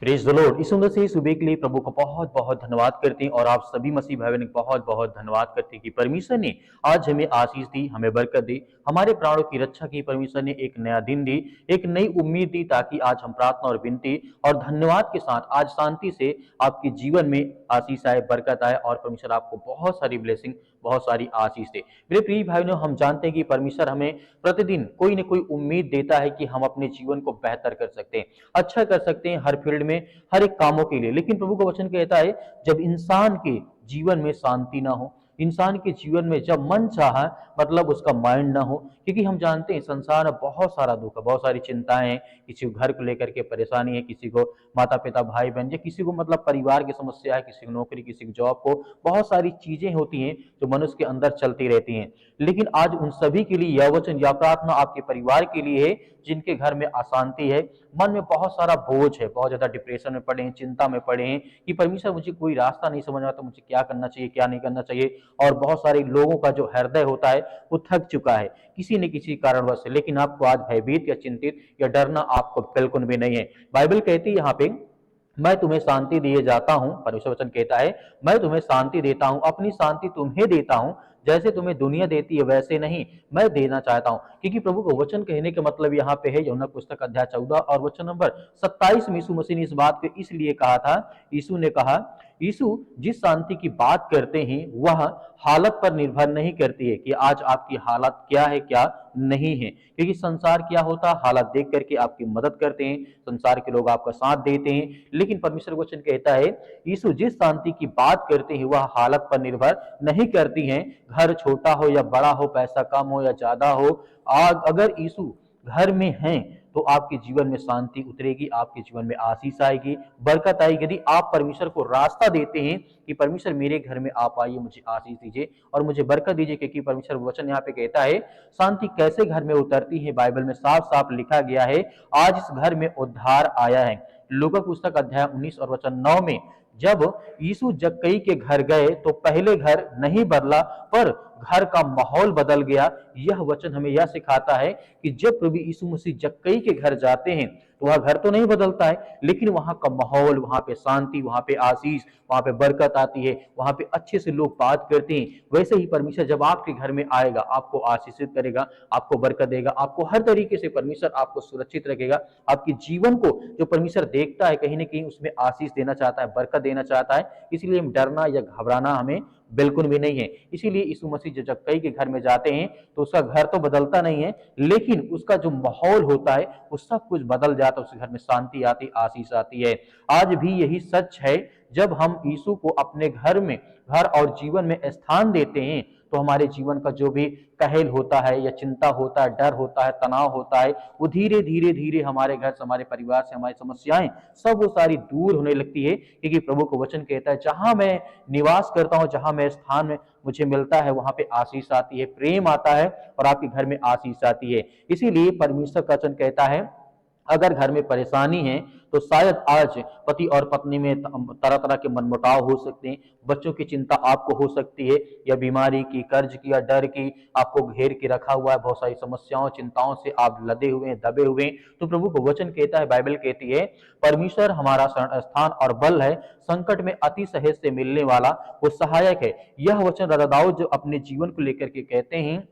Praise the Lord. इस सुंदर से सुबह के लिए प्रभु को बहुत बहुत धन्यवाद करते हैं और आप सभी मसीह भाई बहन को बहुत बहुत धन्यवाद करते हैं कि परमेश्वर ने आज हमें आशीष दी, हमें बरकत दी, हमारे प्राणों की रक्षा की। परमेश्वर ने एक नया दिन दी, एक नई उम्मीद दी, ताकि आज हम प्रार्थना और विनती और धन्यवाद के साथ आज शांति से आपके जीवन में आशीष आए, बरकत आए और परमेश्वर आपको बहुत सारी ब्लेसिंग, बहुत सारी आशीष दे। मेरे प्रिय भाइयों, हम जानते हैं कि परमेश्वर हमें प्रतिदिन कोई न कोई उम्मीद देता है कि हम अपने जीवन को बेहतर कर सकते हैं, अच्छा कर सकते हैं हर फील्ड में, हर एक कामों के लिए। लेकिन प्रभु का वचन कहता है, जब इंसान के जीवन में शांति ना हो, इंसान के जीवन में जब मन चाहा मतलब उसका माइंड ना हो, क्योंकि हम जानते हैं संसार में बहुत सारा दुख है, बहुत सारी चिंताएं हैं, किसी को घर को लेकर के परेशानी है, किसी को माता पिता भाई बहन, या किसी को मतलब परिवार की समस्या है, किसी को नौकरी, किसी को जॉब को, बहुत सारी चीजें होती हैं जो मनुष्य के अंदर चलती रहती हैं। लेकिन आज उन सभी के लिए यह वचन या प्रार्थना आपके परिवार के लिए है जिनके घर में अशांति है, मन में बहुत सारा बोझ है, बहुत ज्यादा डिप्रेशन में पड़े हैं, चिंता में पड़े हैं कि परमेश्वर मुझे कोई रास्ता नहीं समझ आता, मुझे क्या करना चाहिए, क्या नहीं करना चाहिए। और बहुत सारे लोगों का जो हृदय होता है वो थक चुका है किसी न किसी कारणवश से। लेकिन आपको आज भयभीत या चिंतित या डरना आपको बिल्कुल भी नहीं है। बाइबल कहती है यहाँ पे, मैं तुम्हें शांति दिए जाता हूं, परमेश्वर वचन कहता है, मैं तुम्हें शांति देता हूं, अपनी शांति तुम्हें देता हूं, जैसे तुम्हें दुनिया देती है वैसे नहीं, मैं देना चाहता हूं। क्योंकि प्रभु को वचन कहने का मतलब यहाँ पे है यूहन्ना पुस्तक अध्याय 14 और वचन नंबर 27 में यीशु मसीह ने इस बात को इसलिए कहा था। यीशु ने कहा, यीशु जिस शांति की बात करते हैं वह हालत पर निर्भर नहीं करती है कि आज आपकी हालत क्या है क्या नहीं है। क्योंकि संसार क्या होता है, हालत देख करके आपकी मदद करते हैं, संसार के लोग आपका साथ देते हैं। लेकिन परमेश्वर वचन कहता है, यीशु जिस शांति की बात करते हैं वह हालत पर निर्भर नहीं करती है, घर छोटा हो या बड़ा हो, पैसा कम हो या ज्यादा हो। अगर यीशु घर में हैं तो आपके जीवन में शांति उतरेगी, आपके जीवन में आशीष आएगी, बरकत आएगी। यदि आप परमेश्वर को रास्ता देते हैं कि परमेश्वर मेरे घर में आप आइए, मुझे आशीष दीजिए और मुझे बरकत दीजिए, क्योंकि परमेश्वर वचन यहाँ पे कहता है शांति कैसे घर में उतरती है। बाइबल में साफ साफ लिखा गया है, आज इस घर में उद्धार आया है। लूका पुस्तक अध्याय 19 और वचन 9 में जब यीशु जक्कई के घर गए तो पहले घर नहीं बदला पर घर का माहौल बदल गया। यह वचन हमें यह सिखाता है कि जब प्रभु यीशु मसीह जक्कई के घर जाते हैं तो वह घर तो नहीं बदलता है, लेकिन वहां का माहौल, वहां पे शांति, वहां पे आशीष, वहां पे बरकत आती है, वहां पे अच्छे से लोग बात करते हैं। वैसे ही परमेश्वर जब आपके घर में आएगा, आपको आशीषित करेगा, आपको बरकत देगा, आपको हर तरीके से परमेश्वर आपको सुरक्षित रखेगा। आपके जीवन को जो परमेश्वर देखता है कहीं ना कहीं उसमें आशीष देना चाहता है, बरकत देना चाहता है। इसलिए डरना या घबराना हमें बिल्कुल भी नहीं है। इसीलिए यीशु मसीह जब जक्कई के घर में जाते हैं तो उसका घर तो बदलता नहीं है, लेकिन उसका जो माहौल होता है वो सब कुछ बदल जाता है, उसके घर में शांति आती, आशीष आती है। आज भी यही सच है, जब हम यीशु को अपने घर में, घर और जीवन में स्थान देते हैं तो हमारे जीवन का जो भी कहल होता है या चिंता होता है, डर होता है, तनाव होता है, वो धीरे धीरे धीरे हमारे घर से, हमारे परिवार से, हमारी समस्याएं सब वो सारी दूर होने लगती है। क्योंकि प्रभु को वचन कहता है, जहां मैं निवास करता हूं, जहां मैं स्थान में मुझे मिलता है वहां पे आशीष आती है, प्रेम आता है और आपके घर में आशीष आती है। इसीलिए परमेश्वर का वचन कहता है, अगर घर में परेशानी है तो शायद आज पति और पत्नी में तरह तरह के मनमुटाव हो सकते हैं, बच्चों की चिंता आपको हो सकती है, या बीमारी की, कर्ज की या डर की आपको घेर के रखा हुआ है, बहुत सारी समस्याओं, चिंताओं से आप लदे हुए हैं, दबे हुए हैं। तो प्रभु को वचन कहता है, बाइबल कहती है, परमेश्वर हमारा शरण स्थान और बल है, संकट में अति सहज से मिलने वाला वो सहायक है। यह वचन राजा दाऊद जो अपने जीवन को लेकर के कहते हैं,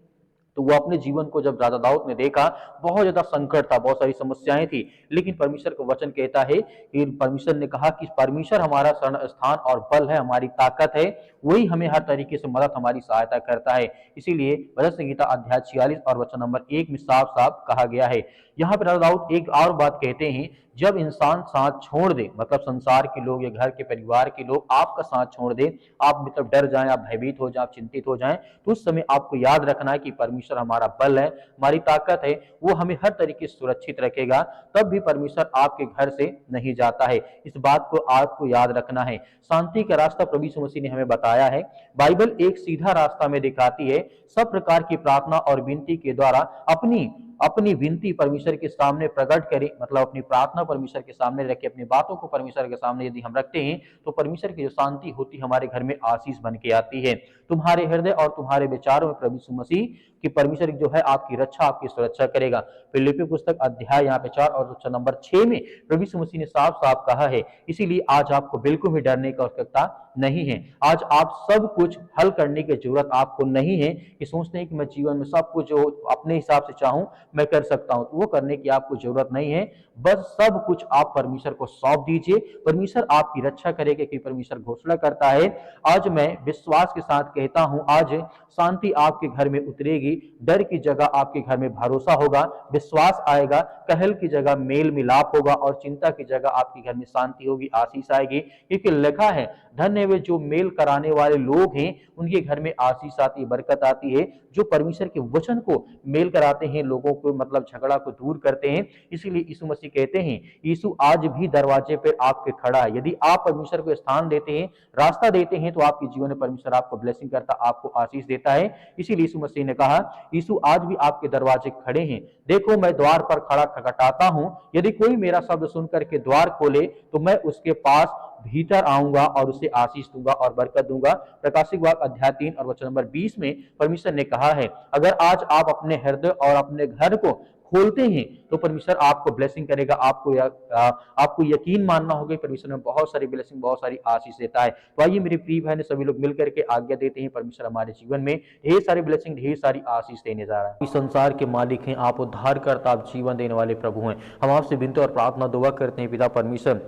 तो वो अपने जीवन को जब राजा दाऊद ने देखा, बहुत ज्यादा संकट था, बहुत सारी समस्याएं थी, लेकिन परमेश्वर को वचन कहता है कि परमेश्वर ने कहा कि परमेश्वर हमारा शरण स्थान और बल है, हमारी ताकत है, वही हमें हर तरीके से मदद, हमारी सहायता करता है। इसीलिए भजन संहिता अध्याय 46 और वचन नंबर 1 में साफ साफ कहा गया है। यहाँ पर राजा दाऊद एक और बात कहते हैं, जब इंसान साथ छोड़ दे, मतलब संसार के लोग या घर के परिवार के लोग आपका साथ छोड़ दे, आप मतलब डर जाएं, आप भयभीत हो जाएं, आप चिंतित हो जाएं, तो उस समय आपको याद रखना है कि परमेश्वर हमारा बल है, हमारी ताकत है, वो हमें हर तरीके से सुरक्षित रखेगा। तब भी परमेश्वर आपके घर से नहीं जाता है, इस बात को आपको याद रखना है। शांति का रास्ता प्रभु यीशु मसीह ने हमें बताया है। बाइबल एक सीधा रास्ता में दिखाती है, सब प्रकार की प्रार्थना और विनती के द्वारा अपनी अपनी विनती परमेश्वर के सामने प्रकट करें, मतलब अपनी प्रार्थना परमेश्वर के सामने रखें, अपनी बातों को परमेश्वर के सामने यदि हम रखते हैं तो परमेश्वर की जो शांति होती है हमारे घर में आशीष बन के आती है। तुम्हारे हृदय और तुम्हारे विचारों में प्रभु यीशु मसीह की परमेश्वर जो है आपकी रक्षा, आपकी सुरक्षा करेगा। फिलिप्पी पुस्तक अध्याय यहाँ पे 4 और वचन नंबर 6 में प्रभु यीशु मसीह ने साफ साफ कहा है, इसीलिए आज आपको बिल्कुल भी डरने की आवश्यकता नहीं है। आज आप सब कुछ हल करने की जरूरत आपको नहीं है कि सोचते हैं कि मैं जीवन में सब कुछ जो अपने हिसाब से चाहूं मैं कर सकता हूं, तो वो करने की आपको जरूरत नहीं है। बस सब कुछ आप परमेश्वर को सौंप दीजिए, परमेश्वर आपकी रक्षा करेगा, कि परमेश्वर घोषणा करता है, आज मैं विश्वास के साथ कहता हूं, आज शांति आपके घर में उतरेगी, डर की जगह आपके घर में भरोसा होगा, विश्वास आएगा, कहल की जगह मेल मिलाप होगा और चिंता की जगह आपके घर में शांति होगी, आशीष आएगी। क्योंकि लिखा है, धन्य वे जो मेल कराने वाले लोग हैं, उनके घर में आशीष आती है, बरकत आती है। जो परमेश्वर के वचन को मेल कराते हैं, लोगों को मतलब झगड़ा को दूर करते हैं। इसीलिए यीशु मसीह कहते हैं, यीशु आज भी दरवाजे पर आपके खड़ा है। यदि आप परमेश्वर को स्थान देते हैं, रास्ता देते हैं, तो आपके जीवन में परमेश्वर आपको ब्लेसिंग करता, आपको आशीष देता है। इसीलिए यीशु मसीह ने कहा, यीशु आज भी आपके दरवाजे खड़े हैं, देखो मैं द्वार पर खड़ा खटखटाता हूं, यदि कोई मेरा शब्द सुन करके द्वार खोले तो मैं उसके पास भीतर आऊंगा और उसे आशीष दूंगा और बरकत दूंगा। प्रकाशित वाक्य अध्याय 3 और वचन नंबर 20 में परमेश्वर ने कहा है, अगर आज आप अपने हृदय और अपने घर को खोलते हैं तो परमेश्वर आपको ब्लेसिंग करेगा। आपको यकीन मानना होगा, परमेश्वर में बहुत सारी ब्लेसिंग, बहुत सारी आशीष देता है। तो आइए मेरी प्रिय बहन, सभी लोग मिलकर के आज्ञा देते हैं, परमेश्वर हमारे जीवन में ढेर सारी ब्लेसिंग, ढेर सारी आशीष देने जा रहा है। इस संसार के मालिक हैं आप, उद्धार करता, आप जीवन देने वाले प्रभु हैं। हम आपसे विनती और प्रार्थना दुआ करते हैं, पिता परमेश्वर,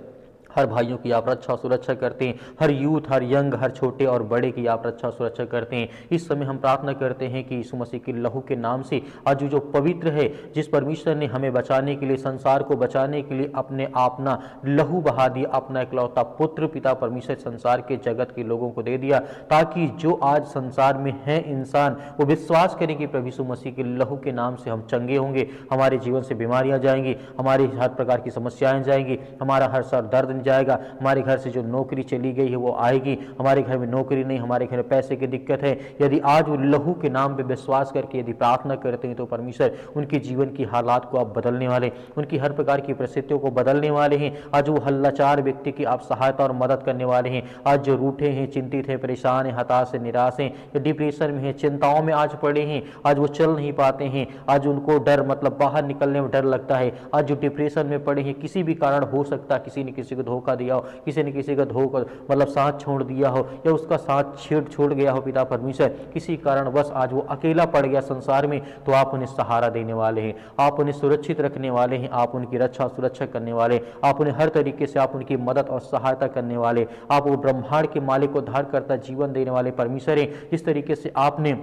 हर भाइयों की आप रक्षा सुरक्षा करते हैं, हर यूथ, हर यंग, हर छोटे और बड़े की आप रक्षा सुरक्षा करते हैं। इस समय हम प्रार्थना करते हैं कि यीशु मसीह के लहू के नाम से आज जो पवित्र है, जिस परमेश्वर ने हमें बचाने के लिए, संसार को बचाने के लिए अपने अपना लहू बहा दिया, अपना इकलौता पुत्र पिता परमेश्वर संसार के जगत के लोगों को दे दिया, ताकि जो आज संसार में है इंसान, वो विश्वास करें कि प्रभु यीशु मसीह के लहू के नाम से हम चंगे होंगे, हमारे जीवन से बीमारियां जाएंगी, हमारी हर प्रकार की समस्याएं जाएंगी, हमारा हर सर दर्द जाएगा, हमारे घर से जो नौकरी चली गई है वो आएगी, हमारे घर में नौकरी नहीं, हमारे घर में पैसे की दिक्कत है। यदि आज वो लहू के नाम पे विश्वास करके यदि प्रार्थना करते हैं तो परमेश्वर उनके जीवन की हालात को आप बदलने वाले, उनकी हर प्रकार की परिस्थितियों को बदलने वाले हैं। आज वो हल्लाचार व्यक्ति की आप सहायता और मदद करने वाले हैं। आज जो रूठे हैं, चिंतित हैं, परेशान हैं, हताश हैं, निराश हैं, डिप्रेशन में हैं, चिंताओं में आज पड़े हैं, आज वो चल नहीं पाते हैं, आज उनको डर, मतलब बाहर निकलने में डर लगता है, आज जो डिप्रेशन में पड़े हैं, किसी भी कारण हो सकता है, किसी ने किसी को धोखा दिया हो, किसी ने किसी का धोखा मतलब साथ छोड़ दिया हो, या उसका साथ छोड़ गया हो, पिता परमेश्वर किसी कारण बस आज वो अकेला पड़ गया संसार में, तो आप उन्हें सहारा देने वाले हैं, आप उन्हें सुरक्षित रखने वाले हैं, आप उनकी रक्षा सुरक्षा करने वाले, आप उन्हें हर तरीके से आप उनकी मदद और सहायता करने वाले, आप वो ब्रह्मांड के मालिक को उद्धार करता जीवन देने वाले परमेश्वर हैं। जिस तरीके से आपने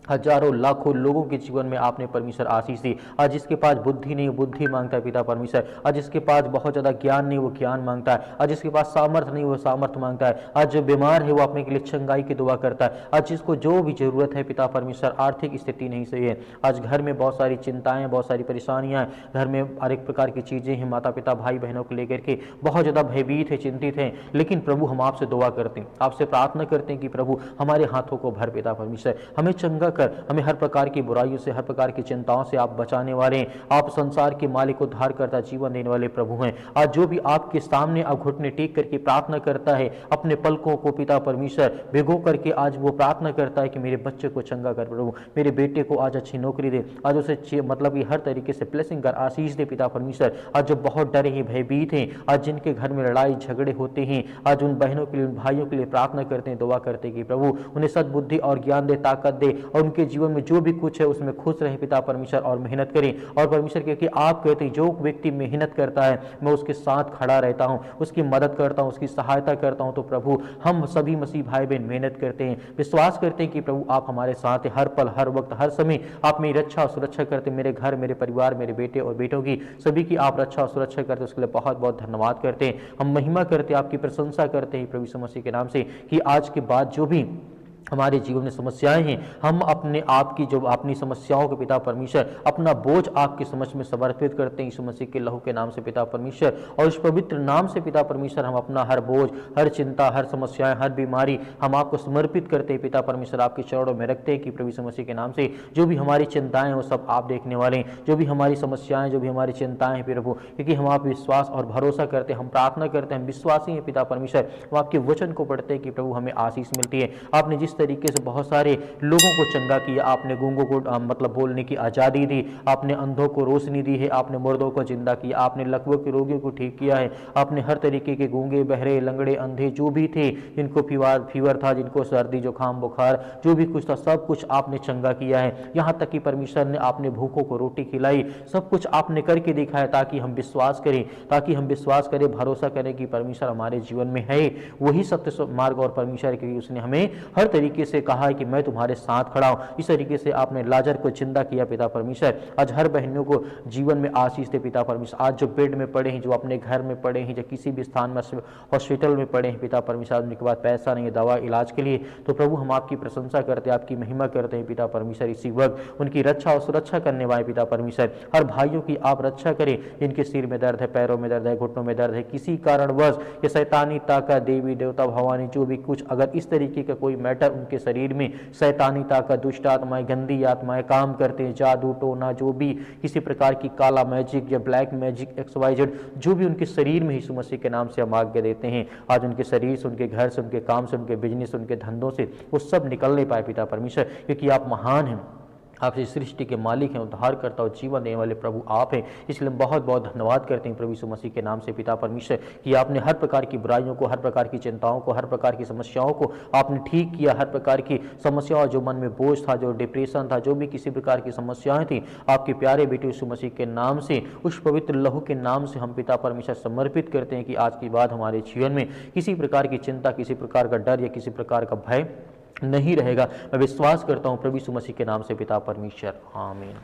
हजारों लाखों लोगों के जीवन में आपने परमेश्वर आशीष दी, आज जिसके पास बुद्धि नहीं वो बुद्धि मांगता है पिता परमेश्वर, आज जिसके पास बहुत ज्यादा ज्ञान नहीं वो ज्ञान मांगता है, आज जिसके पास सामर्थ्य नहीं वो सामर्थ्य मांगता है, आज जो बीमार है वो अपने के लिए चंगाई की दुआ करता है, आज जिसको जो भी जरूरत है पिता परमेश्वर, आर्थिक स्थिति नहीं सही है, आज घर में बहुत सारी चिंताएं, बहुत सारी परेशानियां, घर में हर एक प्रकार की चीजें हैं, माता पिता भाई बहनों को लेकर के बहुत ज्यादा भयभीत है, चिंतित है, लेकिन प्रभु हम आपसे दुआ करते हैं, आपसे प्रार्थना करते हैं कि प्रभु हमारे हाथों को भर पिता परमेश्वर, हमें चंगा कर, हमें हर प्रकार की बुराइयों से, हर प्रकार की चिंताओं से आप बचाने वाले हैं। आप संसार के मालिक, उद्धार करता, जीवन देने वाले प्रभु हैं। आज जो भी आपके सामने अब घुटने टेक करके प्रार्थना करता है, अपने पलकों को पिता परमेश्वर भिगो करके आज वो प्रार्थना करता है कि मेरे बच्चे को चंगा कर प्रभु, मेरे बेटे को आज अच्छी नौकरी दे, आज उसे मतलब कि हर तरीके से ब्लेसिंग कर, आशीष दे पिता परमेश्वर। आज जो बहुत डरे हैं, भयभीत हैं, आज जिनके घर में लड़ाई झगड़े होते हैं, आज उन बहनों के लिए, उन भाइयों के लिए प्रार्थना करते हैं, दुआ करते हैं कि प्रभु उन्हें सद्बुद्धि और ज्ञान दे, ताकत दे, और उनके जीवन में जो भी कुछ है उसमें खुश रहे पिता परमेश्वर, और मेहनत करें। और परमेश्वर क्योंकि आप कहते हैं जो व्यक्ति मेहनत करता है मैं उसके साथ खड़ा रहता हूं, उसकी मदद करता हूं, उसकी सहायता करता हूं। तो प्रभु हम सभी मसीह भाई बहन मेहनत करते हैं, विश्वास करते हैं कि प्रभु आप हमारे साथ हैं, हर पल, हर वक्त, हर समय आप मेरी रक्षा और सुरक्षा करते हैं, मेरे घर, मेरे परिवार, मेरे बेटे और बेटों की सभी की आप रक्षा और सुरक्षा करते हैं, उसके लिए बहुत बहुत धन्यवाद करते हैं। हम महिमा करते हैं, आपकी प्रशंसा करते हैं प्रभु यीशु मसीह के नाम से, कि आज के बाद जो भी हमारे जीवन में समस्याएं हैं, हम अपने आप की जो अपनी समस्याओं के पिता परमेश्वर अपना बोझ आपके समझ में समर्पित करते हैं यीशु मसीह के लहू के नाम से पिता परमेश्वर, और इस पवित्र नाम से पिता परमेश्वर हम अपना हर बोझ, हर चिंता, हर समस्याएं, हर बीमारी हम आपको समर्पित करते हैं पिता परमेश्वर, आपके चरणों में रखते हैं कि प्रभु यीशु मसीह के नाम से जो भी हमारी चिंताएं हैं वो सब आप देखने वाले हैं, जो भी हमारी समस्याएं, जो भी हमारी चिंताएं हैं प्रभु, क्योंकि हम आप विश्वास और भरोसा करते हैं, हम प्रार्थना करते हैं, हम विश्वासी हैं पिता परमेश्वर, हम आपके वचन को पढ़ते हैं कि प्रभु हमें आशीष मिलती है। आपने जिस तरीके से बहुत सारे लोगों को चंगा किया, आपने गूंगों को मतलब बोलने की आज़ादी दी, आपने अंधों को रोशनी दी है, आपने मुर्दों को जिंदा किया, आपने लकवों के रोगियों को ठीक किया है, आपने हर तरीके के गूंगे, बहरे, लंगड़े, अंधे जो भी थे, जिनको फीवर था, जिनको सर्दी, जुकाम, बुखार जो भी कुछ था, सब कुछ आपने चंगा किया है। यहाँ तक कि परमेश्वर ने आपने भूखों को रोटी खिलाई, सब कुछ आपने करके दिखाया ताकि हम विश्वास करें, भरोसा करें कि परमेश्वर हमारे जीवन में है, वही सत्य मार्ग और परमेश्वर के, उसने हमें हर तरीके से कहा है कि मैं तुम्हारे साथ खड़ा हूं। इस तरीके से आपने लाजर को जिंदा किया पिता परमेश्वर, आज हर बहनों को जीवन में आशीष दे पिता परमेश्वर, आज जो बेड में पड़े हैं, जो अपने घर में पड़े हैं, जो किसी भी स्थान में हॉस्पिटल में पड़े हैं पिता परमेश्वर, उनके पास पैसा नहीं है दवा इलाज के लिए, तो प्रभु हम आपकी प्रशंसा करते हैं, आपकी महिमा करते हैं पिता परमेश्वर, इसी वक्त उनकी रक्षा और सुरक्षा करने वाले पिता परमेश्वर, हर भाइयों की आप रक्षा करें जिनके सिर में दर्द है, पैरों में दर्द है, घुटनों में दर्द है, किसी कारणवश ये शैतानी ताकत, देवी देवता, भवानी जो भी कुछ अगर इस तरीके का कोई मैटर उनके शरीर में, शैतानी ताकत, दुष्ट आत्माएं, गंदी आत्माएं काम करते हैं, जादू टोना, जो भी किसी प्रकार की काला मैजिक या ब्लैक मैजिक XYZ जो भी उनके शरीर में यीशु मसीह के नाम से हम आज्ञा देते हैं, आज उनके शरीर से, उनके घर से, उनके काम से, उनके बिजनेस, उनके धंधों से वो सब निकल नहीं पाए पिता परमेश्वर, क्योंकि आप महान हैं, आप इस सृष्टि के मालिक हैं, उद्धार करता और जीवन देने वाले प्रभु आप हैं। इसलिए हम बहुत बहुत धन्यवाद करते हैं प्रभु यीशु मसीह के नाम से पिता परमेश्वर कि आपने हर प्रकार की बुराइयों को, हर प्रकार की चिंताओं को, हर प्रकार की समस्याओं को आपने ठीक किया, हर प्रकार की समस्याओं, जो मन में बोझ था, जो डिप्रेशन था, जो भी किसी प्रकार की समस्याएं थी, आपके प्यारे बेटे यीशु मसीह के नाम से, उस पवित्र लहू के नाम से हम पिता परमेश्वर समर्पित करते हैं कि आज के बाद हमारे जीवन में किसी प्रकार की चिंता, किसी प्रकार का डर या किसी प्रकार का भय नहीं रहेगा। मैं विश्वास करता हूँ प्रभु यीशु मसीह के नाम से पिता परमेश्वर, आमीन।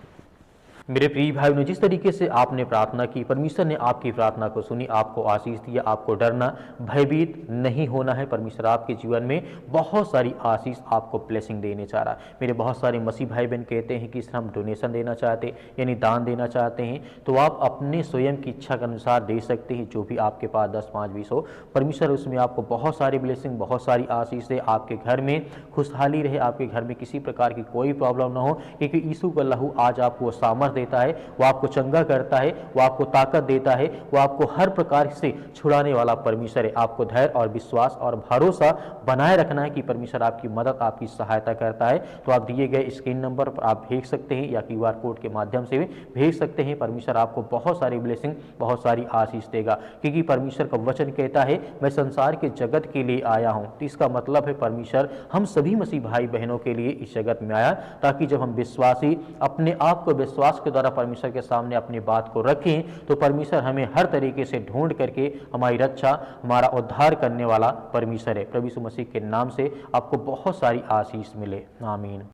मेरे प्रिय भाई ने जिस तरीके से आपने प्रार्थना की, परमेश्वर ने आपकी प्रार्थना को सुनी, आपको आशीष दिया, आपको डरना, भयभीत नहीं होना है। परमेश्वर आपके जीवन में बहुत सारी आशीष, आपको ब्लेसिंग देने चाह रहा है। मेरे बहुत सारे मसीह भाई बहन कहते हैं कि सर हम डोनेशन देना चाहते हैं, यानी दान देना चाहते हैं, तो आप अपने स्वयं की इच्छा के अनुसार दे सकते हैं, जो भी आपके पास 10, 5, 20 हो। परमेश्वर उसमें आपको बहुत सारी ब्लेसिंग, बहुत सारी आशीष दे, आपके घर में खुशहाली रहे, आपके घर में किसी प्रकार की कोई प्रॉब्लम ना हो, क्योंकि यीशु का लहू आज आपको सामर्थ देता है, वो आपको चंगा करता है, वो आपको ताकत देता है, वो आपको हर प्रकार से छुड़ाने वाला परमेश्वर है। आपको धैर्य और विश्वास और भरोसा बनाए रखना है कि परमेश्वर आपकी मदद, आपकी सहायता करता है। तो आप दिए गए स्क्रीन नंबर पर आप भेज सकते हैं या QR कोड के माध्यम से भी भेज सकते हैं। परमेश्वर आपको बहुत सारी ब्लेसिंग, बहुत सारी आशीष देगा, क्योंकि परमेश्वर का वचन कहता है मैं संसार के जगत के लिए आया हूं। तो इसका मतलब है परमेश्वर हम सभी मसीह भाई बहनों के लिए इस जगत में आया, ताकि जब हम विश्वासी अपने आप को विश्वास के द्वारा परमेश्वर के सामने अपनी बात को रखें, तो परमेश्वर हमें हर तरीके से ढूंढ करके हमारी रक्षा, हमारा उद्धार करने वाला परमेश्वर है। प्रभु यीशु मसीह के नाम से आपको बहुत सारी आशीष मिले, आमीन।